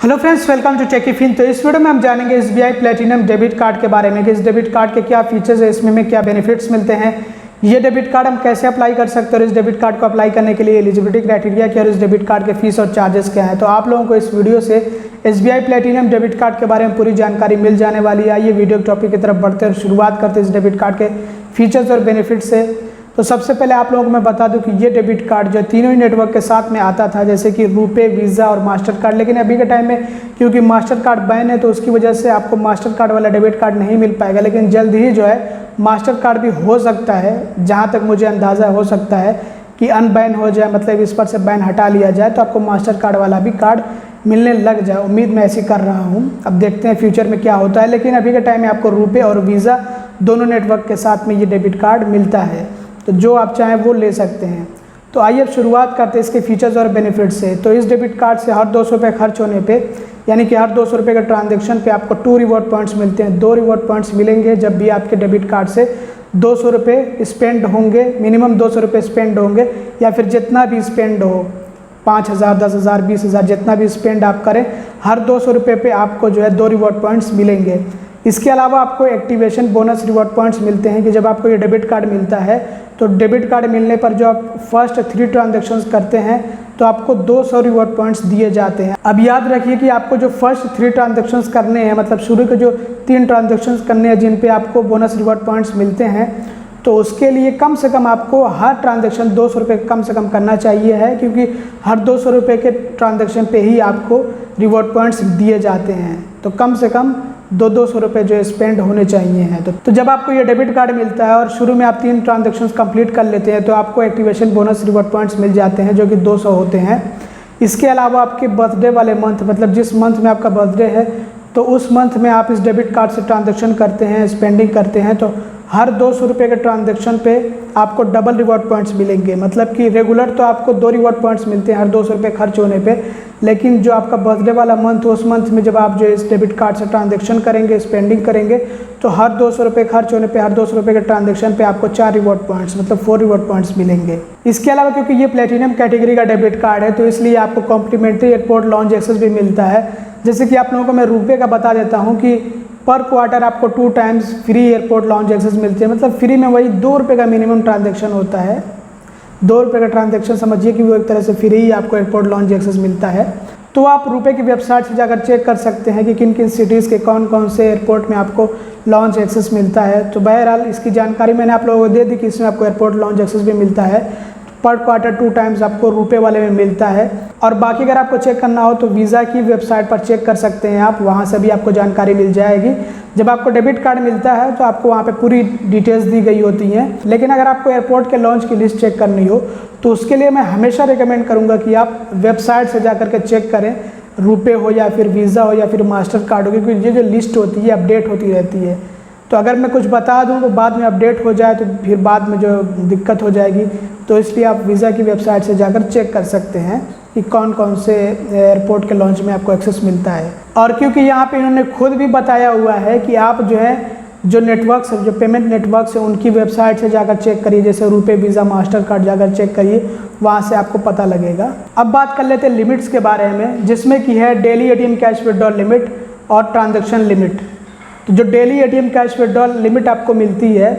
Hello friends, welcome to Techyfin. तो इस video में हम जानेंगे एसबीआई प्लेटिनम डेबिट कार्ड के बारे में कि इस डेबिट कार्ड के क्या फीचर्स है, इसमें क्या बेनिफिट्स मिलते हैं, ये डेबिट कार्ड हम कैसे अप्लाई कर सकते हैं और इस डेबिट कार्ड को अप्लाई करने के लिए एलिजिबिलिटी क्राइटेरिया क्या है और इस डेबिट कार्ड के फीस और चार्जेस क्या हैं। तो आप लोगों को इस वीडियो से एसबीआई प्लेटिनम डेबिट कार्ड के बारे में पूरी जानकारी मिल जाने वाली है। आइए वीडियो टॉपिक की तरफ बढ़ते हैं और शुरुआत करते हैं इस डेबिट कार्ड के फीचर्स और बेनिफिट्स से। तो सबसे पहले आप लोगों को मैं बता दूं कि ये डेबिट कार्ड जो तीनों ही नेटवर्क के साथ में आता था, जैसे कि रुपे, वीज़ा और मास्टर कार्ड। लेकिन अभी के टाइम में क्योंकि मास्टर कार्ड बैन है तो उसकी वजह से आपको मास्टर कार्ड वाला डेबिट कार्ड नहीं मिल पाएगा। लेकिन जल्द ही जो है मास्टर कार्ड भी हो सकता है, जहाँ तक मुझे अंदाज़ा हो सकता है कि अनबैन हो जाए, मतलब इस पर से बैन हटा लिया जाए तो आपको मास्टर कार्ड वाला भी कार्ड मिलने लग जाए। उम्मीद मैं ऐसी कर रहा हूँ, अब देखते हैं फ्यूचर में क्या होता है। लेकिन अभी के टाइम में आपको रुपे और वीज़ा दोनों नेटवर्क के साथ में ये डेबिट कार्ड मिलता है, तो जो आप चाहें वो ले सकते हैं। तो आइए अब शुरुआत करते हैं इसके फीचर्स और बेनिफिट्स से। तो इस डेबिट कार्ड से हर 200 रुपये खर्च होने पे, यानी कि हर 200 रुपये के ट्रांजैक्शन पे आपको 2 रिवॉर्ड पॉइंट्स मिलते हैं। 2 रिवॉर्ड पॉइंट्स मिलेंगे जब भी आपके डेबिट कार्ड से 200 रुपये स्पेंड होंगे, मिनिमम 200 रुपये स्पेंड होंगे, या फिर जितना भी स्पेंड हो, 5,000, 10,000, 20,000, जितना भी स्पेंड आप करें, हर 200 रुपये पे आपको जो है 2 रिवॉर्ड पॉइंट्स मिलेंगे। इसके अलावा आपको एक्टिवेशन बोनस रिवॉर्ड पॉइंट्स मिलते हैं कि जब आपको ये डेबिट कार्ड मिलता है तो डेबिट कार्ड मिलने पर जो आप फर्स्ट 3 ट्रांजैक्शंस करते हैं तो आपको 200 रिवॉर्ड पॉइंट्स दिए जाते हैं। अब याद रखिए कि आपको जो फर्स्ट 3 ट्रांजैक्शंस करने हैं, मतलब शुरू के जो 3 ट्रांजैक्शंस करने हैं जिन पे आपको बोनस रिवॉर्ड पॉइंट्स मिलते हैं, तो उसके लिए कम से कम आपको हर ट्रांजैक्शन 200 रुपये कम से कम करना चाहिए है, क्योंकि हर 200 रुपये के ट्रांजैक्शन पे ही आपको रिवॉर्ड पॉइंट्स दिए जाते हैं। तो कम से कम 200 रुपये जो स्पेंड होने चाहिए हैं। तो जब आपको ये डेबिट कार्ड मिलता है और शुरू में आप 3 ट्रांजैक्शंस कंप्लीट कर लेते हैं तो आपको एक्टिवेशन बोनस रिवॉर्ड पॉइंट्स मिल जाते हैं जो कि 200 होते हैं। इसके अलावा आपके बर्थडे वाले मंथ, मतलब जिस मंथ में आपका बर्थडे है तो उस मंथ में आप इस डेबिट कार्ड से ट्रांजैक्शन करते हैं, स्पेंडिंग करते हैं, तो हर 200 रुपये के ट्रांजैक्शन पे आपको डबल रिवॉर्ड पॉइंट्स मिलेंगे। मतलब कि रेगुलर तो आपको 2 रिवॉर्ड पॉइंट्स मिलते हैं हर 200 रुपये खर्च होने पे, लेकिन जो आपका बर्थडे वाला मंथ, उस मंथ में जब आप जो इस डेबिट कार्ड से ट्रांजैक्शन करेंगे, स्पेंडिंग करेंगे, तो हर 200 रुपये खर्च होने पे, हर 200 रुपये के ट्रांजैक्शन पे आपको 4 रिवॉर्ड पॉइंट्स, मतलब 4 रिवॉर्ड पॉइंट्स मिलेंगे। इसके अलावा क्योंकि ये प्लेटिनम कैटेगरी का डेबिट कार्ड है तो इसलिए आपको कॉम्प्लीमेंट्री एयरपोर्ट लॉन्च एक्सेस भी मिलता है। जैसे कि आप लोगों को मैं रुपये का बता देता हूँ कि पर क्वार्टर आपको 2 times free airport lounge access मिलते हैं। मतलब फ्री में वही 2 रुपये का मिनिमम ट्रांजैक्शन होता है। 2 रुपये का ट्रांजैक्शन समझिए कि वो एक तरह से फ्री ही आपको एयरपोर्ट लॉन्च एक्सेस मिलता है। तो आप रुपये की वेबसाइट से जाकर चेक कर सकते हैं कि किन किन सिटीज़ के कौन कौन से एयरपोर्ट में आपको लॉन्च एक्सेस मिलता है। तो बहरहाल इसकी जानकारी मैंने आप लोगों को दे दी कि इसमें आपको एयरपोर्ट लॉन्च एक्सेस भी मिलता है। पर क्वार्टर 2 टाइम्स आपको रुपये वाले में मिलता है। और बाकी अगर आपको चेक करना हो तो वीज़ा की वेबसाइट पर चेक कर सकते हैं आप, वहाँ से भी आपको जानकारी मिल जाएगी। जब आपको डेबिट कार्ड मिलता है तो आपको वहाँ पे पूरी डिटेल्स दी गई होती हैं। लेकिन अगर आपको एयरपोर्ट के लॉन्च की लिस्ट चेक करनी हो तो उसके लिए मैं हमेशा रिकमेंड करूँगा कि आप वेबसाइट से जा कर के चेक करें, रुपये हो या फिर वीज़ा हो या फिर मास्टर कार्ड हो, क्योंकि ये जो लिस्ट होती है अपडेट होती रहती है। तो अगर मैं कुछ बता दूं तो बाद में अपडेट हो जाए तो फिर बाद में जो दिक्कत हो जाएगी, तो इसलिए आप वीज़ा की वेबसाइट से जाकर चेक कर सकते हैं कि कौन कौन से एयरपोर्ट के लॉन्च में आपको एक्सेस मिलता है। और क्योंकि यहाँ पे इन्होंने खुद भी बताया हुआ है कि आप जो है जो नेटवर्क्स, जो पेमेंट नेटवर्क्स है उनकी वेबसाइट से जाकर चेक करिए, जैसे रुपये, वीज़ा, मास्टर कार्ड जाकर चेक करिए, वहाँ से आपको पता लगेगा। अब बात कर लेते हैं लिमिट्स के बारे में, जिसमें कि है daily ATM cash withdrawal limit और ट्रांजेक्शन लिमिट। तो जो daily ATM cash withdrawal limit आपको मिलती है,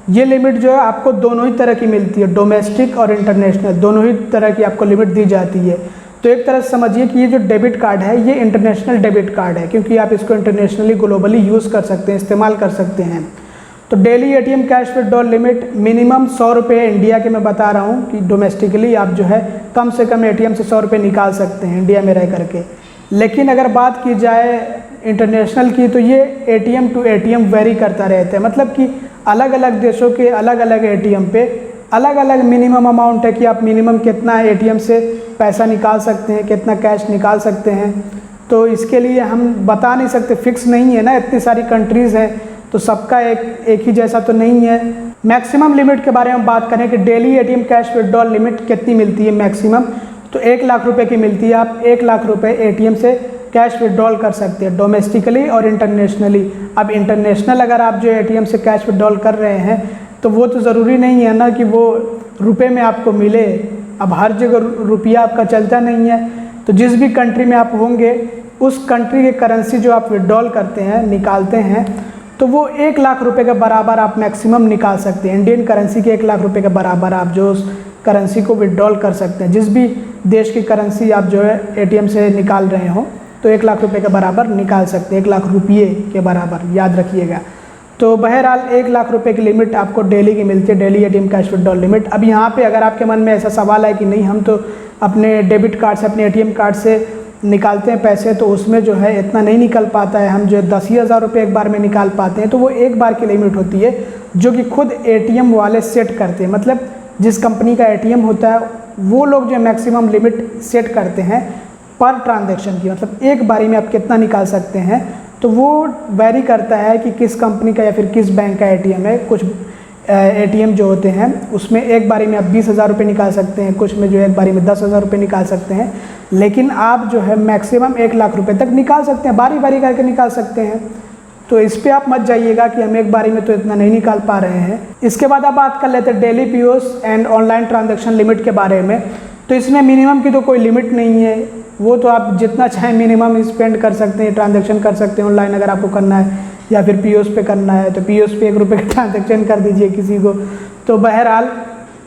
ये लिमिट जो है आपको दोनों ही तरह की मिलती है, डोमेस्टिक और इंटरनेशनल, दोनों ही तरह की आपको लिमिट दी जाती है। तो एक तरह से समझिए कि ये जो डेबिट कार्ड है ये इंटरनेशनल डेबिट कार्ड है, क्योंकि आप इसको इंटरनेशनली ग्लोबली यूज़ कर सकते हैं, इस्तेमाल कर सकते हैं। तो daily ATM cash withdrawal limit minimum 100 रुपये इंडिया के मैं बता रहा हूँ कि डोमेस्टिकली आप जो है कम से कम ATM से 100 रुपये निकाल सकते हैं इंडिया में रह करके। लेकिन अगर बात की जाए इंटरनेशनल की तो ये ATM टू ATM वेरी करता रहता है। मतलब कि अलग अलग देशों के अलग अलग ATM पे अलग अलग मिनिमम अमाउंट है कि आप मिनिमम कितना ATM से पैसा निकाल सकते हैं, कितना कैश निकाल सकते हैं। तो इसके लिए हम बता नहीं सकते, फिक्स नहीं है ना, इतनी सारी कंट्रीज़ हैं तो सबका एक ही जैसा तो नहीं है। मैक्सिमम लिमिट के बारे में बात करें कि daily ATM cash withdrawal limit कितनी मिलती है मैक्सिमम, तो 1 लाख रुपये की मिलती है। आप 1 लाख रुपये ATM से कैश विड्रॉल कर सकते हैं डोमेस्टिकली और इंटरनेशनली। अब इंटरनेशनल अगर आप जो ATM से कैश विड्रॉल कर रहे हैं तो वो तो ज़रूरी नहीं है ना कि वो रुपए में आपको मिले। अब हर जगह रुपया आपका चलता नहीं है, तो जिस भी कंट्री में आप होंगे उस कंट्री की करेंसी जो आप विड्रॉल करते हैं, निकालते हैं, तो वो 1 लाख रुपए के बराबर आप मैक्सिमम निकाल सकते हैं। इंडियन करेंसी के 1 लाख रुपए के बराबर आप जो उस करेंसी को विड्रॉल कर सकते हैं। जिस भी देश की करेंसी आप जो है एटीएम से निकाल रहे हो तो 1 लाख रुपए के बराबर निकाल सकते हैं, 1 लाख रुपये के बराबर, याद रखिएगा। तो बहरहाल 1 लाख रुपए की लिमिट आपको डेली की मिलती है, daily ATM cash withdrawal limit. अब यहाँ पे अगर आपके मन में ऐसा सवाल है कि नहीं हम तो अपने डेबिट कार्ड से, अपने एटीएम कार्ड से निकालते हैं पैसे, तो उसमें जो है इतना नहीं निकल पाता है, हम जो 10,000 रुपये एक बार में निकाल पाते हैं, तो वो एक बार की लिमिट होती है जो कि खुद एटीएम वाले सेट करते हैं। मतलब जिस कंपनी का एटीएम होता है वो लोग जो मैक्सिमम लिमिट सेट करते हैं पर ट्रांजैक्शन की, मतलब एक बारी में आप कितना निकाल सकते हैं, तो वो वैरी करता है कि किस कंपनी का या फिर किस बैंक का एटीएम है। कुछ एटीएम जो होते हैं उसमें एक बारी में आप 20,000 रुपये निकाल सकते हैं, कुछ में जो है एक बारी में 10,000 रुपये निकाल सकते हैं, लेकिन आप जो है मैक्सिमम 1 लाख रुपये तक निकाल सकते हैं, बारी बारी करके निकाल सकते हैं। तो इस पे आप मत जाइएगा कि हम एक बारी में तो इतना नहीं निकाल पा रहे हैं। इसके बाद आप बात कर लेते हैं daily POS and online transaction limit के बारे में। तो इसमें मिनिमम की तो कोई लिमिट नहीं है, वो तो आप जितना चाहें मिनिमम स्पेंड कर सकते हैं, ट्रांजैक्शन कर सकते हैं ऑनलाइन अगर आपको करना है, या फिर पीओएस पे करना है तो पीओएस पे 1 रुपये का ट्रांजैक्शन कर दीजिए किसी को। तो बहरहाल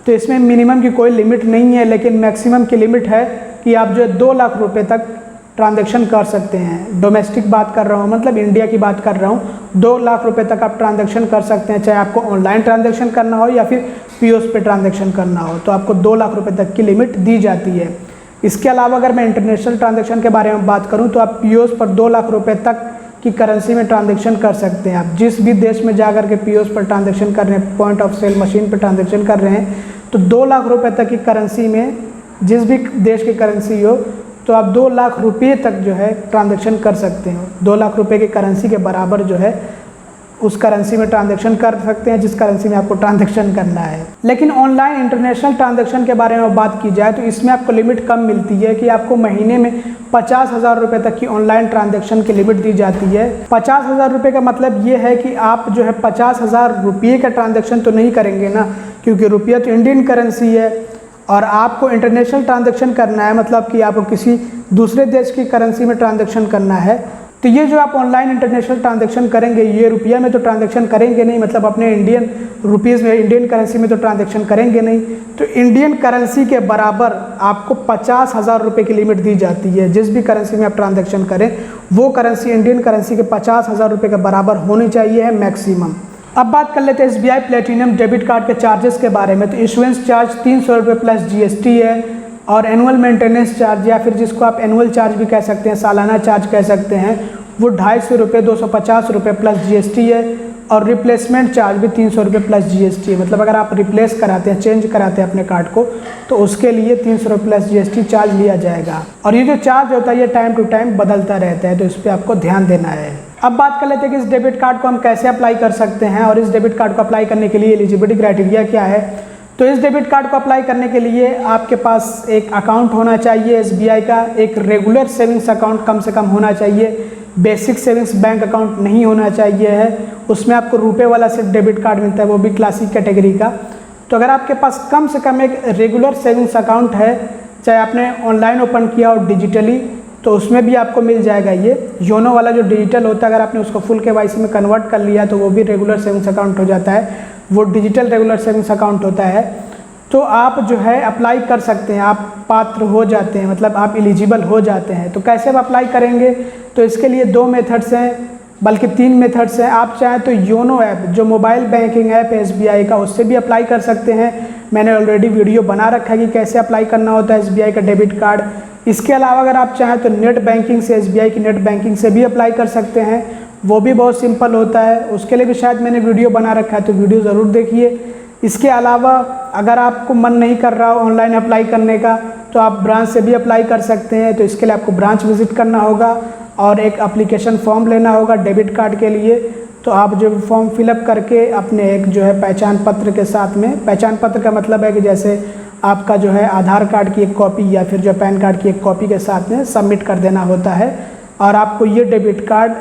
तो इसमें मिनिमम की कोई लिमिट नहीं है, लेकिन मैक्सिमम की लिमिट है कि आप जो है 2 लाख रुपये तक ट्रांजैक्शन कर सकते हैं। डोमेस्टिक बात कर रहा हूँ, मतलब इंडिया की बात कर रहा हूँ, 2 लाख रुपये तक आप ट्रांजैक्शन कर सकते हैं, चाहे आपको ऑनलाइन ट्रांजैक्शन करना हो या फिर पीओएस पे ट्रांजैक्शन करना हो, तो आपको 2 लाख रुपये तक की लिमिट दी जाती है। इसके अलावा अगर मैं इंटरनेशनल ट्रांजैक्शन के बारे में बात करूँ तो आप पीओएस पर 2 लाख रुपये तक की करेंसी में ट्रांजैक्शन कर सकते हैं। आप जिस भी देश में जाकर के पीओएस पर ट्रांजैक्शन कर रहे हैं, पॉइंट ऑफ सेल मशीन पर ट्रांजैक्शन कर रहे हैं, तो 2 लाख रुपये तक की करेंसी में, जिस भी देश की करेंसी हो, तो आप 2 लाख रुपये तक जो है ट्रांजैक्शन कर सकते हो। 2 लाख रुपये की करेंसी के बराबर जो है उस करेंसी में ट्रांजैक्शन कर सकते हैं जिस करेंसी में आपको ट्रांजैक्शन करना है। लेकिन ऑनलाइन इंटरनेशनल ट्रांजैक्शन के बारे में बात की जाए तो इसमें आपको लिमिट कम मिलती है कि आपको महीने में 50,000 रुपये तक की ऑनलाइन ट्रांजैक्शन की लिमिट दी जाती है। 50,000 रुपये का मतलब ये है कि आप जो है 50,000 रुपये का ट्रांजैक्शन तो नहीं करेंगे ना, क्योंकि रुपया तो इंडियन करेंसी है और आपको इंटरनेशनल ट्रांजैक्शन करना है, मतलब कि आपको किसी दूसरे देश की करेंसी में ट्रांजैक्शन करना है। तो ये जो आप ऑनलाइन इंटरनेशनल ट्रांजैक्शन करेंगे, ये रुपया में तो ट्रांजैक्शन करेंगे नहीं, मतलब अपने इंडियन रुपीज़ में, इंडियन करेंसी में तो ट्रांजैक्शन करेंगे नहीं। तो इंडियन करेंसी के बराबर आपको 50,000 रुपये की लिमिट दी जाती है। जिस भी करेंसी में आप ट्रांजैक्शन करें वो करेंसी इंडियन करेंसी के 50,000 रुपये के बराबर होनी चाहिए है मैक्सिमम। अब बात कर लेते हैं एसबीआई प्लेटिनम डेबिट कार्ड के चार्जेस के बारे में। तो इशुएंस चार्ज 300 रुपये प्लस जीएसटी है, और एनुअल मेंटेनेंस चार्ज या फिर जिसको आप एनुअल चार्ज भी कह सकते हैं, सालाना चार्ज कह सकते हैं, वो 250 रुपये 250 रुपये प्लस जीएसटी है। और रिप्लेसमेंट चार्ज भी 300 रुपये प्लस जीएसटी है, मतलब अगर आप रिप्लेस कराते हैं, चेंज कराते हैं अपने कार्ड को, तो उसके लिए 300 रुपये प्लस जीएसटी चार्ज लिया जाएगा। और ये जो चार्ज होता है ये टाइम टू टाइम बदलता रहता है, तो इस पर आपको ध्यान देना है। अब बात कर लेते हैं कि इस डेबिट कार्ड को हम कैसे अप्लाई कर सकते हैं, और इस डेबिट कार्ड को अप्लाई करने के लिए एलिजिबिलिटी क्राइटेरिया क्या है। तो इस डेबिट कार्ड को अप्लाई करने के लिए आपके पास एक अकाउंट होना चाहिए एसबीआई का, एक रेगुलर सेविंग्स अकाउंट कम से कम होना चाहिए, बेसिक सेविंग्स बैंक अकाउंट नहीं होना चाहिए है। उसमें आपको रुपए वाला सिर्फ डेबिट कार्ड मिलता है, वो भी क्लासिक कैटेगरी का। तो अगर आपके पास कम से कम एक रेगुलर सेविंग्स अकाउंट है, चाहे आपने ऑनलाइन ओपन किया और डिजिटली, तो उसमें भी आपको मिल जाएगा। ये योनो वाला जो डिजिटल होता है, अगर आपने उसको फुल केवाईसी में कन्वर्ट कर लिया तो वो भी रेगुलर सेविंग्स अकाउंट हो जाता है, वो डिजिटल रेगुलर सेविंग्स अकाउंट होता है। तो आप जो है अप्लाई कर सकते हैं, आप पात्र हो जाते हैं, मतलब आप एलिजिबल हो जाते हैं। तो कैसे आप अप्लाई करेंगे, तो इसके लिए 2 मेथड्स हैं, बल्कि 3 मेथड्स हैं। आप चाहें तो योनो ऐप, जो मोबाइल बैंकिंग ऐप है एसबीआई का, उससे भी अप्लाई कर सकते हैं। मैंने ऑलरेडी वीडियो बना रखा है कि कैसे अप्लाई करना होता है एसबीआई का डेबिट कार्ड। इसके अलावा अगर आप चाहें तो नेट बैंकिंग से, एसबीआई की नेट बैंकिंग से भी अप्लाई कर सकते हैं, वो भी बहुत सिंपल होता है। उसके लिए भी शायद मैंने वीडियो बना रखा है, तो वीडियो ज़रूर देखिए। इसके अलावा अगर आपको मन नहीं कर रहा हो ऑनलाइन अप्लाई करने का, तो आप ब्रांच से भी अप्लाई कर सकते हैं। तो इसके लिए आपको ब्रांच विजिट करना होगा और एक एप्लीकेशन फॉर्म लेना होगा डेबिट कार्ड के लिए। तो आप जो फॉर्म फिलअप करके अपने एक जो है पहचान पत्र के साथ में, पहचान पत्र का मतलब है कि जैसे आपका जो है आधार कार्ड की एक कॉपी या फिर जो पैन कार्ड की एक कॉपी के साथ में सबमिट कर देना होता है, और आपको ये डेबिट कार्ड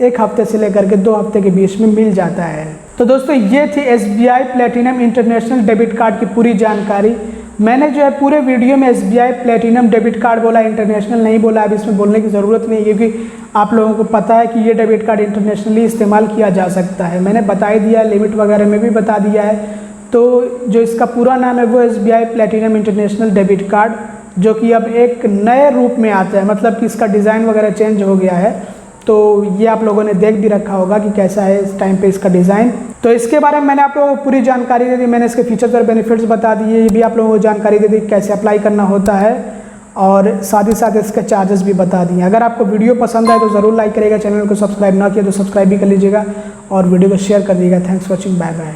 1 हफ्ते से लेकर के 2 हफ्ते के बीच में मिल जाता है। तो दोस्तों ये थी SBI platinum international debit card की पूरी जानकारी। मैंने जो है पूरे वीडियो में SBI प्लेटिनम डेबिट कार्ड बोला, इंटरनेशनल नहीं बोला। अब इसमें बोलने की ज़रूरत नहीं है क्योंकि आप लोगों को पता है कि ये डेबिट कार्ड इंटरनेशनली इस्तेमाल किया जा सकता है। मैंने बता ही दिया, लिमिट वगैरह में भी बता दिया है। तो जो इसका पूरा नाम है वो SBI platinum international debit card, जो कि अब एक नए रूप में आता है, मतलब कि इसका डिज़ाइन वगैरह चेंज हो गया है। तो ये आप लोगों ने देख भी रखा होगा कि कैसा है इस टाइम पे इसका डिज़ाइन। तो इसके बारे में मैंने आप लोगों को पूरी जानकारी दे दी, मैंने इसके फीचर्स और बेनिफिट्स बता दिए, ये भी आप लोगों को जानकारी दे दी कैसे अप्लाई करना होता है, और साथ ही साथ इसके चार्जेस भी बता दिए। अगर आपको वीडियो पसंद आए तो ज़रूर लाइक करिएगा, चैनल को सब्सक्राइब ना किया तो सब्सक्राइब भी कर लीजिएगा और वीडियो को शेयर कर दीजिएगा। Thanks for watching, bye bye.